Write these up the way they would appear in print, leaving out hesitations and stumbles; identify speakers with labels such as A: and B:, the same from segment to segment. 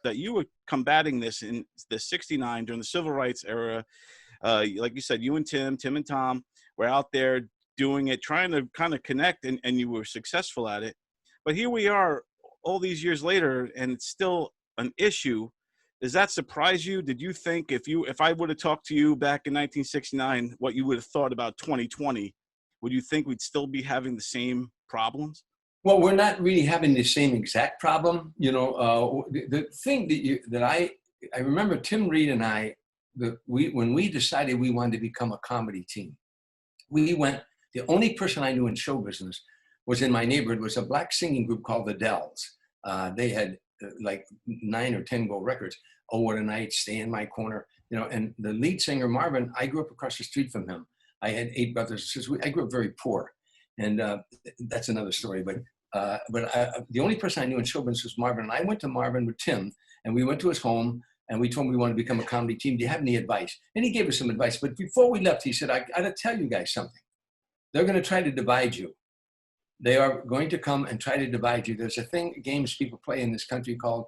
A: that you were combating this in the '69 during the civil rights era. Like you said, you and Tim and Tom were out there doing it, trying to kind of connect, and you were successful at it. But here we are all these years later, and it's still an issue. Does that surprise you? Did you think if I would have talked to you back in 1969, what you would have thought about 2020? Would you think we'd still be having the same problems?
B: Well, we're not really having the same exact problem. The thing that I remember Tim Reed and I, when we decided we wanted to become a comedy team, the only person I knew in show business was in my neighborhood, was a black singing group called the Dells. They had like 9 or 10 gold records. Oh, What a Night, Stay in My Corner, and the lead singer, Marvin, I grew up across the street from him. I had 8 brothers and sisters. I grew up very poor. And that's another story. But the only person I knew in show business was Marvin. And I went to Marvin with Tim, and we went to his home, and we told him we wanted to become a comedy team. Do you have any advice? And he gave us some advice. But before we left, he said, I got to tell you guys something. They're going to try to divide you. They are going to come and try to divide you. There's a thing, games people play in this country called,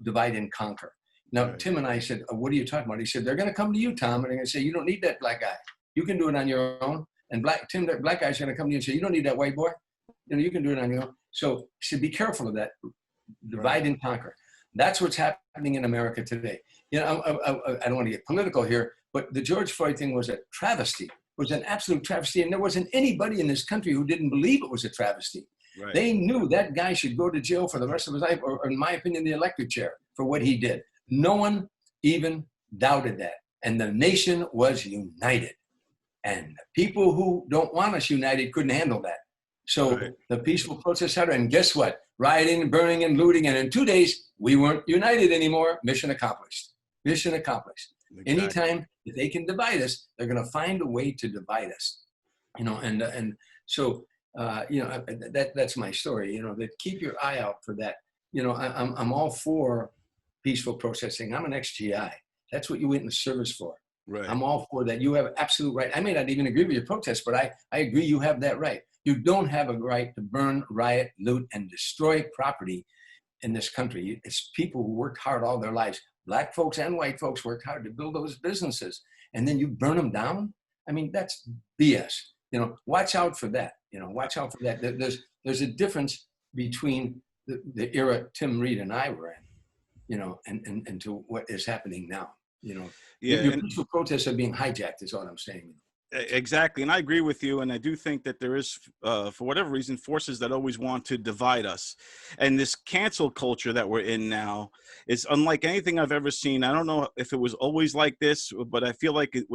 B: divide and conquer. Now, right. Tim and I said, what are you talking about? He said, they're going to come to you, Tom, and they're going to say, you don't need that black guy. You can do it on your own. And black guy's going to come to you and say, you don't need that white boy. You can do it on your own. So he said, be careful of that. Divide and conquer. That's what's happening in America today. I don't want to get political here, but the George Floyd thing was a travesty. It was an absolute travesty. And there wasn't anybody in this country who didn't believe it was a travesty. Right. They knew that guy should go to jail for the rest of his life, or in my opinion, the electric chair for what he did. No one even doubted that. And the nation was united. And the people who don't want us united couldn't handle that. So right. The peaceful protest started, and guess what? Rioting, burning, and looting. And in 2 days, we weren't united anymore. Mission accomplished. Mission accomplished. Exactly. Anytime that they can divide us, they're going to find a way to divide us. So that's my story. That keep your eye out for that. I'm all for peaceful protesting. I'm an ex-GI. That's what you went in the service for. Right. I'm all for that. You have absolute right. I may not even agree with your protest, but I agree you have that right. You don't have a right to burn, riot, loot, and destroy property in this country. It's people who worked hard all their lives. Black folks and white folks worked hard to build those businesses. And then you burn them down? I mean, that's BS. Watch out for that. Watch out for that. There's a difference between the era Tim Reed and I were in, and to what is happening now. Your peaceful protests are being hijacked is all I'm saying.
A: Exactly. And I agree with you. And I do think that there is, for whatever reason, forces that always want to divide us. And this cancel culture that we're in now is unlike anything I've ever seen. I don't know if it was always like this, but I feel like it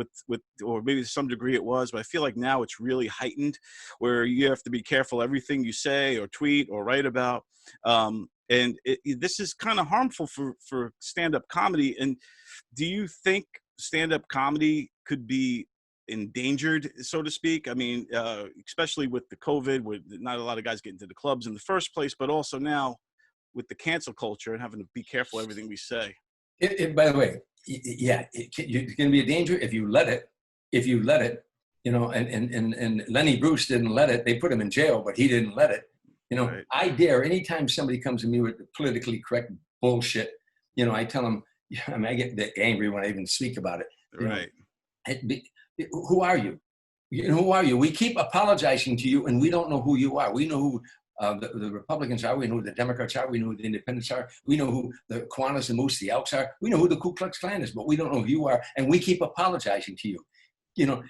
A: or maybe to some degree it was, but I feel like now it's really heightened, where you have to be careful everything you say or tweet or write about. And this is kind of harmful for stand-up comedy. And do you think stand-up comedy could be endangered, so to speak? I mean, especially with the COVID, with not a lot of guys getting to the clubs in the first place, but also now with the cancel culture and having to be careful everything we say.
B: By the way, it's going to be a danger if you let it. If you let it, and Lenny Bruce didn't let it. They put him in jail, but he didn't let it. Right. I dare, anytime somebody comes to me with politically correct bullshit, I tell them, I get angry when I even speak about it.
A: Right.
B: Who are you? Who are you? We keep apologizing to you, and we don't know who you are. We know who the Republicans are. We know who the Democrats are. We know who the Independents are. We know who the Kiwanis, the Moose, the Elks are. We know who the Ku Klux Klan is, but we don't know who you are, and we keep apologizing to you.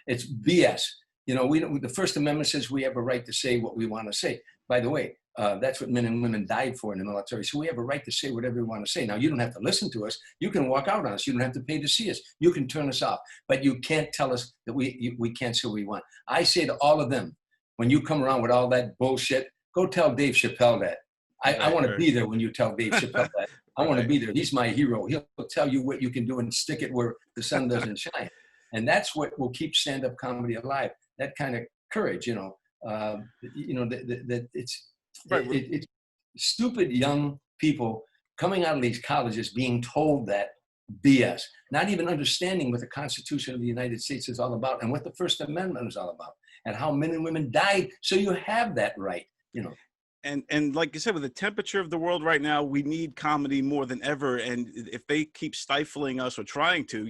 B: It's BS. The First Amendment says we have a right to say what we want to say. By the way, that's what men and women died for in the military. So we have a right to say whatever we want to say. Now, you don't have to listen to us. You can walk out on us. You don't have to pay to see us. You can turn us off. But you can't tell us that we can't say what we want. I say to all of them, when you come around with all that bullshit, go tell Dave Chappelle that. I want to be there when you tell Dave Chappelle that. I want to be there. He's my hero. He'll tell you what you can do and stick it where the sun doesn't shine. And that's what will keep stand-up comedy alive. That kind of courage, that it's stupid young people coming out of these colleges being told that BS, not even understanding what the Constitution of the United States is all about and what the First Amendment is all about and how men and women died. So you have that right,
A: and like you said, with the temperature of the world right now, we need comedy more than ever. And if they keep stifling us or trying to,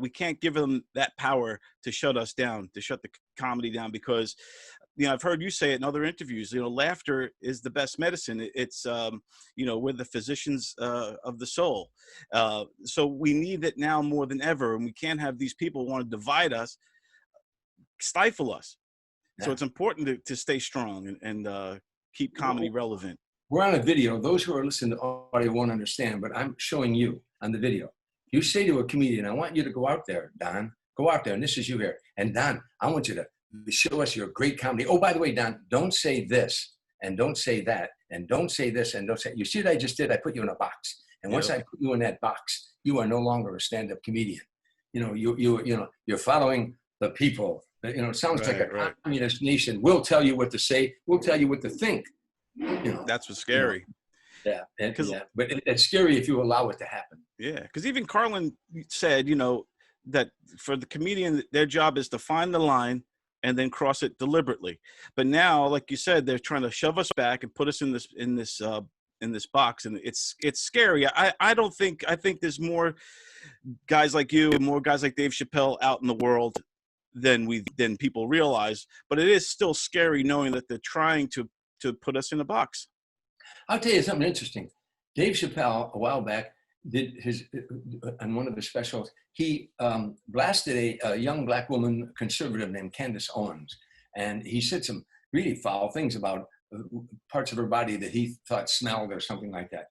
A: we can't give them that power to shut us down, to shut the comedy down, because I've heard you say it in other interviews, laughter is the best medicine. It's we're the physicians of the soul. So we need it now more than ever, and we can't have these people want to divide us, stifle us. So
B: Yeah.
A: it's important to stay strong and keep comedy relevant.
B: We're on a video. Those who are listening to audio won't understand, but I'm showing you on the video. You say to a comedian, I want you to go out there, Don. Go out there, and this is you here. And Don, I want you to show us your great comedy. Oh, by the way, Don, don't say this, and don't say that, and don't say this, and don't say. You see what I just did? I put you in a box. And once I put you in that box, you are no longer a stand-up comedian. You're following the people. It sounds like a communist nation. We'll tell you what to say. We'll tell you what to think.
A: That's what's scary.
B: But it's scary if you allow it to happen.
A: Yeah, because even Carlin said, that for the comedian, their job is to find the line and then cross it deliberately. But now, like you said, they're trying to shove us back and put us in this box, and it's scary. I think there's more guys like you, more guys like Dave Chappelle out in the world than people realize, but it is still scary knowing that they're trying to put us in a box.
B: I'll tell you something interesting. Dave Chappelle, a while back, did on one of his specials, he blasted a young black woman conservative named Candace Owens, and he said some really foul things about parts of her body that he thought smelled or something like that.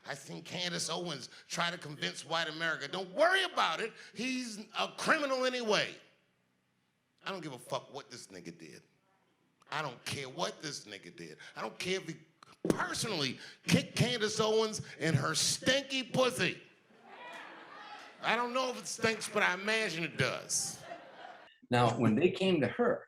C: I seen Candace Owens try to convince white America, don't worry about it, he's a criminal anyway. I don't give a fuck what this nigga did. I don't care what this nigga did. I don't care if he personally kicked Candace Owens in her stinky pussy. I don't know if it stinks, but I imagine it does.
B: Now, when they came to her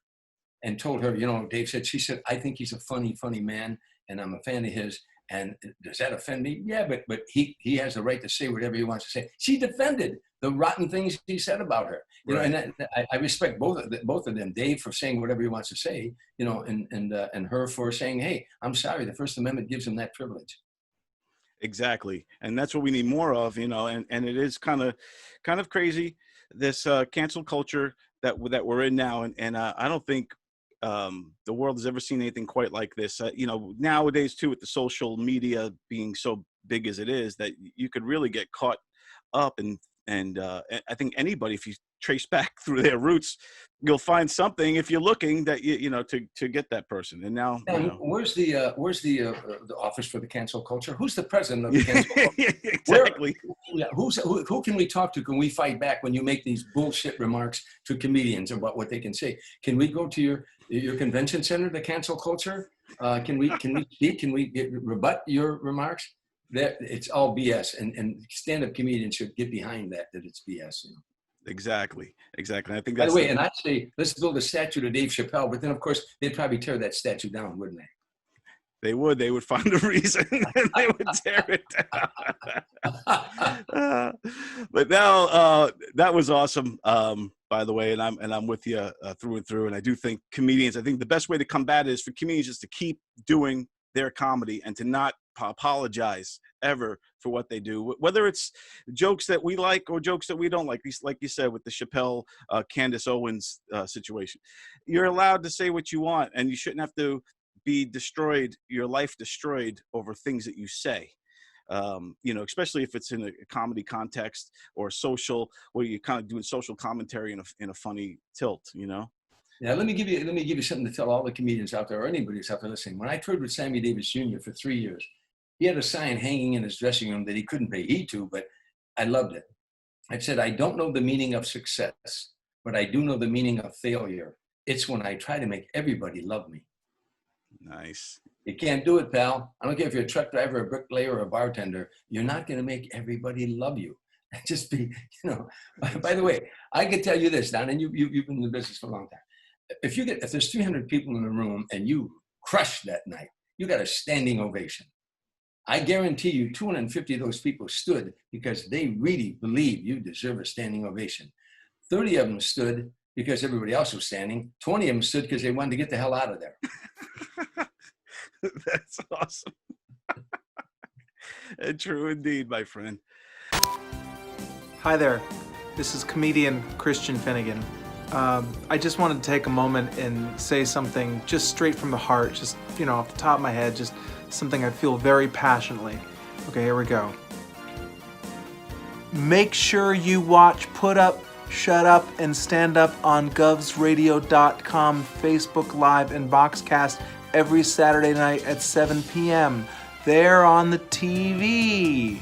B: and told her, Dave said, she said, I think he's a funny, funny man, and I'm a fan of his. And does that offend me? Yeah, but he has the right to say whatever he wants to say. She defended the rotten things he said about her. And I respect both of them. Dave for saying whatever he wants to say, and her for saying, hey, I'm sorry, the First Amendment gives him that privilege.
A: Exactly, and that's what we need more of, and it is kind of crazy, this cancel culture that we're in now, and I don't think the world has ever seen anything quite like this. Nowadays too, with the social media being so big as it is, that you could really get caught up, and I think anybody, if you trace back through their roots, you'll find something if you're looking that to get that person. And now,
B: where's the office for the cancel culture? Who's the president of the cancel culture?
A: Exactly.
B: Who can we talk to? Can we fight back when you make these bullshit remarks to comedians about what they can say? Can we go to your convention center, the cancel culture? Can we speak? Can we rebut your remarks? That it's all BS, and stand-up comedians should get behind that it's BS.
A: Exactly. I think that's,
B: by the way, and I'd say let's build a statue to Dave Chappelle, but then of course they'd probably tear that statue down, wouldn't they?
A: They would find a reason and they would tear it down. But now that was awesome, by the way, and I'm with you through and through. And I do think the best way to combat it is for comedians just to keep doing their comedy and to not apologize ever for what they do, whether it's jokes that we like or jokes that we don't like. Like you said with the Chappelle Candace Owens situation, you're allowed to say what you want, and you shouldn't have to be your life destroyed over things that you say. Especially if it's in a comedy context or social, where you're kind of doing social commentary in a funny tilt.
B: Yeah, let me give you something to tell all the comedians out there, or anybody who's out there listening. When I toured with Sammy Davis Jr. for 3 years, he had a sign hanging in his dressing room that he couldn't pay heed to, but I loved it. I said, I don't know the meaning of success, but I do know the meaning of failure. It's when I try to make everybody love me.
A: Nice.
B: You can't do it, pal. I don't care if you're a truck driver, a bricklayer, or a bartender. You're not going to make everybody love you. Just be, By the way, I can tell you this, Don, and you've been in the business for a long time. If there's 300 people in the room and you crush that night, you got a standing ovation. I guarantee you 250 of those people stood because they really believe you deserve a standing ovation. 30 of them stood because everybody else was standing. 20 of them stood because they wanted to get the hell out of there.
A: That's awesome. True indeed, my friend.
D: Hi there, this is comedian Christian Finnegan. I just wanted to take a moment and say something just straight from the heart, just, off the top of my head, just something I feel very passionately. Okay, here we go. Make sure you watch Put Up, Shut Up, and Stand Up on govsradio.com, Facebook Live, and Boxcast every Saturday night at 7 p.m. They're on the TV.